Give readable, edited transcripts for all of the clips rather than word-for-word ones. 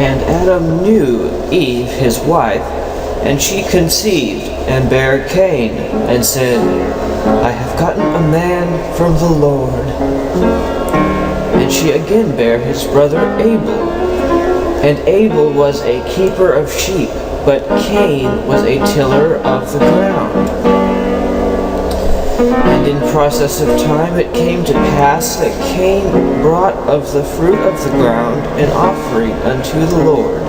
And Adam knew Eve his wife, and she conceived and bare Cain, and said, I have gotten a man from the Lord. And she again bare his brother Abel. And Abel was a keeper of sheep, but Cain was a tiller of the ground. And in process of time it came to pass that Cain brought of the fruit of the ground an offering unto the Lord.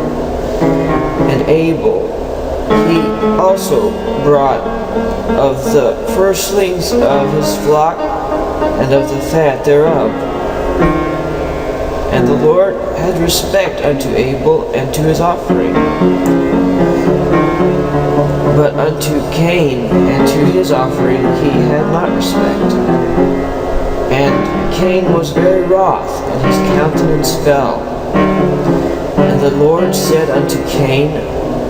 And Abel, he also brought of the firstlings of his flock and of the fat thereof. And the Lord had respect unto Abel and to his offering. But unto Cain and to his offering he had not respect. And Cain was very wroth, and his countenance fell. And the Lord said unto Cain,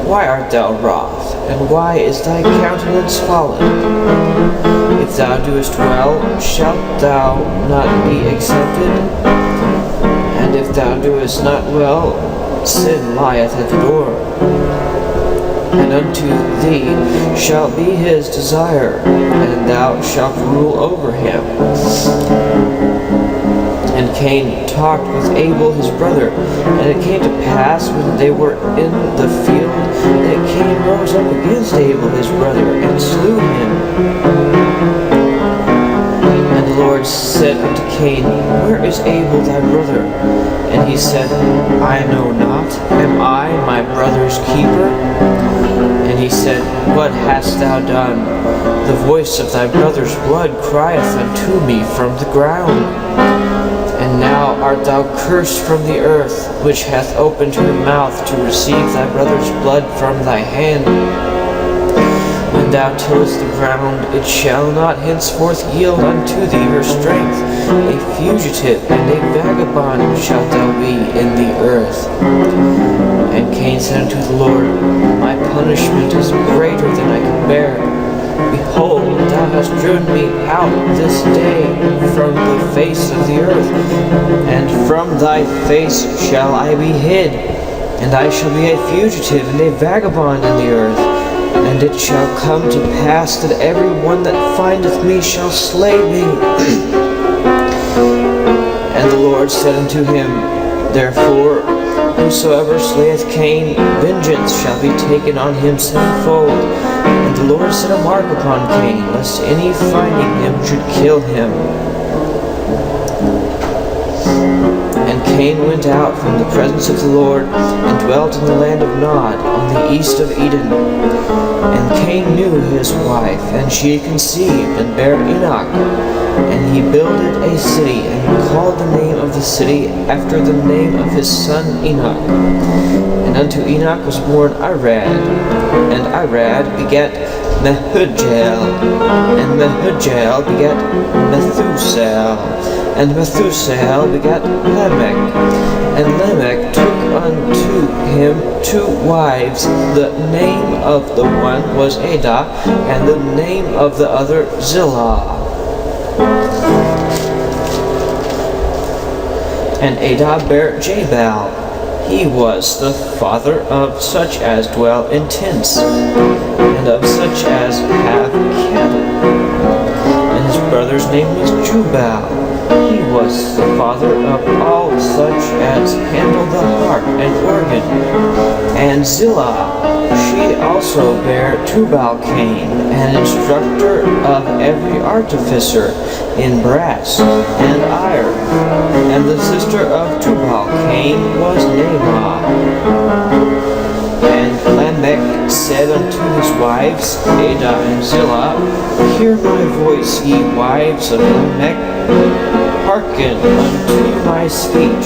Why art thou wroth, and why is thy countenance fallen? If thou doest well, shalt thou not be accepted? And if thou doest not well, sin lieth at the door. And unto thee shall be his desire, and thou shalt rule over him. And Cain talked with Abel his brother, and it came to pass when they were in the field that Cain rose up against Abel his brother, and slew him. And the Lord said unto Cain, Where is Abel thy brother? And he said, I know not. Am I my brother's keeper? And he said, What hast thou done? The voice of thy brother's blood crieth unto me from the ground. And now art thou cursed from the earth, which hath opened her mouth to receive thy brother's blood from thy hand. When thou tillest the ground, it shall not henceforth yield unto thee her strength. A fugitive and a vagabond shalt thou be in the earth. And Cain said unto the Lord, My punishment is greater than I can bear. Behold, thou hast driven me out this day from the face of the earth, and from thy face shall I be hid, and I shall be a fugitive and a vagabond in the earth. And it shall come to pass that every one that findeth me shall slay me. And the Lord said unto him, Therefore, whosoever slayeth Cain, vengeance shall be taken on him sevenfold. And the Lord set a mark upon Cain, lest any finding him should kill him. And Cain went out from the presence of the Lord, and dwelt in the land of Nod, on the east of Eden. And Cain knew his wife, and she conceived, and bare Enoch. And he builded a city, and called the name of the city after the name of his son Enoch. And unto Enoch was born Irad, and Irad begat Mehujael, and Mehujael begat Methusael, and Methusael begat Lamech. And Lamech took unto him 2 wives. The name of the one was Adah, and the name of the other Zillah. And Adah bare Jabal. He was the father of such as dwell in tents, and of such as have cattle. And his brother's name was Jubal. He was the father of all such as handle the harp and organ. And Zillah, she also bare Tubal-Cain, an instructor of every artificer in brass and iron. And the sister of Tubal-Cain was Naamah. And Lamech said unto his wives, Adah and Zillah, Hear my voice, ye wives of Lamech. Hearken unto my speech,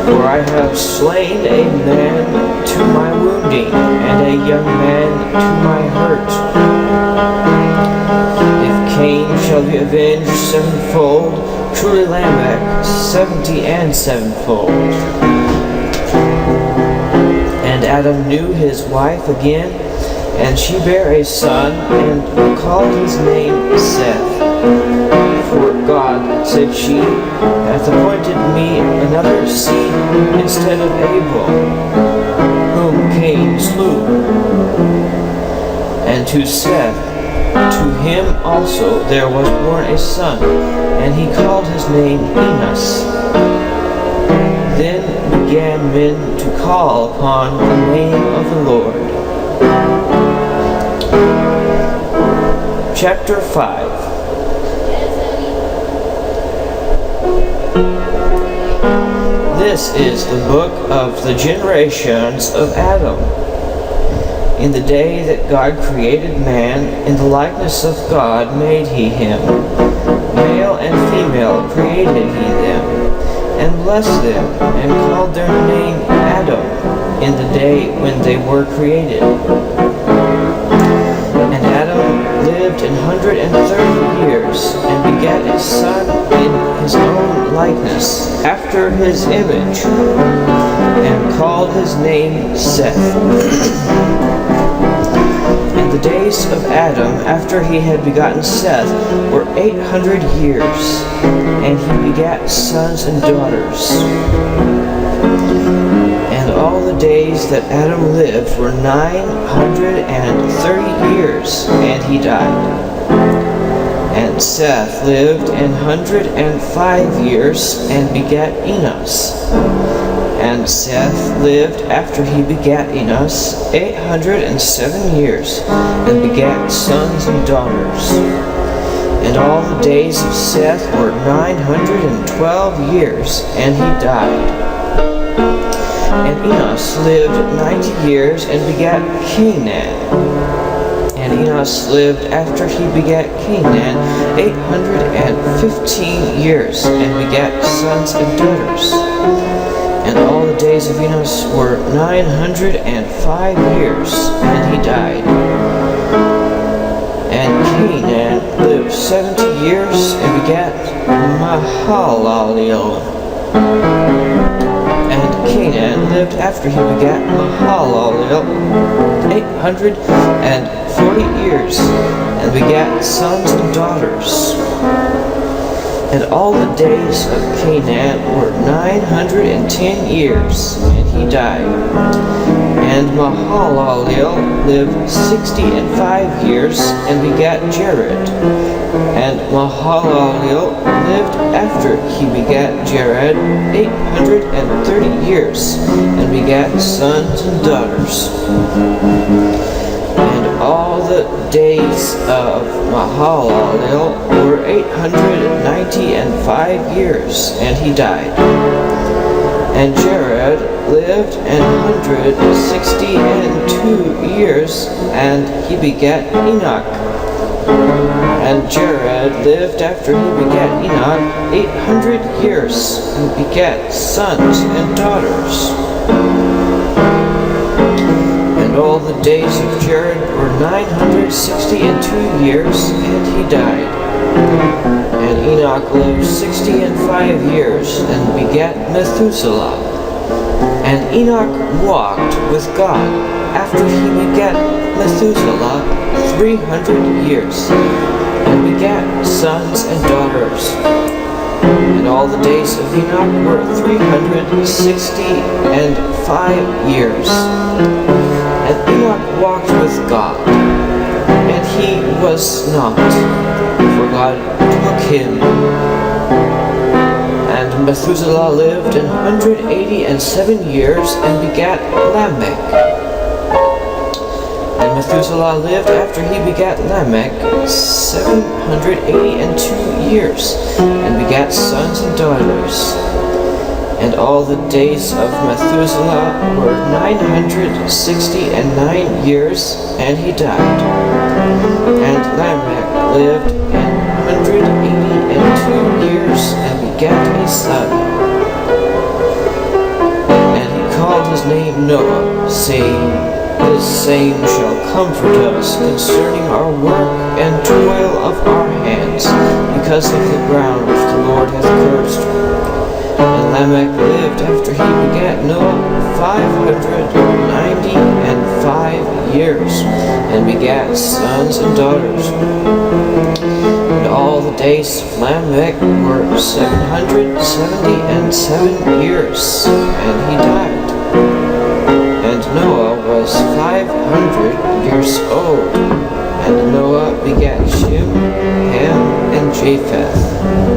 for I have slain a man to my wounding, and a young man to my hurt. If Cain shall be avenged sevenfold, truly Lamech 70 and sevenfold. And Adam knew his wife again, and she bare a son, and called his name Seth. For God, said she, hath appointed me another seed instead of Abel, Cain slew. And to Seth, to him also there was born a son, and he called his name Enos. Then began men to call upon the name of the Lord. Chapter 5. This is the book of the generations of Adam. In the day that God created man, in the likeness of God made he him. Male and female created he them, and blessed them, and called their name Adam in the day when they were created. And Adam lived 130 years, and begat a son in his own likeness, after his image, and called his name Seth. And the days of Adam, after he had begotten Seth, were 800 years, and he begat sons and daughters. And all the days that Adam lived were 930 years, and he died. And Seth lived 105 years, and begat Enos. And Seth lived after he begat Enos 807 years, and begat sons and daughters. And all the days of Seth were 912 years, and he died. And Enos lived 90 years, and begat Canaan. And Enos lived after he begat Canaan 815 years, and begat sons and daughters. And all the days of Enos were 905 years, and he died. And Canaan lived 70 years, and begat Mahalalel. And Canaan lived after he begat Mahalalel 840 years, and begat sons and daughters. And all the days of Canaan were 910 years, and he died. And Mahalalel lived 65 years, and begat Jared. And Mahalalel lived after he begat Jared 830 years, and begat sons and daughters. And all the days of Mahalalel were 895 years, and he died. And Jared lived 162 years, and he begat Enoch. And Jared lived after he begat Enoch 800 years, and begat sons and daughters. And all the days of Jared were 962 years, and he died. And Enoch lived 65 years, and begat Methuselah. And Enoch walked with God after he begat Methuselah 300 years, and begat sons and daughters. And all the days of Enoch were 365 years. And Enoch walked with God, and he was not, for God took him. And Methuselah lived 187 years, and begat Lamech. And Methuselah lived after he begat Lamech 782 years, and begat sons and daughters. And all the days of Methuselah were 969 years, and he died. And Lamech lived 182 years, and begat a son. And he called his name Noah, saying, This same shall comfort us concerning our work and toil of our hands, because of the ground which the Lord hath cursed. And Lamech lived after he begat Noah 595 years, and begat sons and daughters. And all the days of Lamech were 777 years, and he died. And Noah was was 500 years old, and Noah begat Shem, Ham, and Japheth.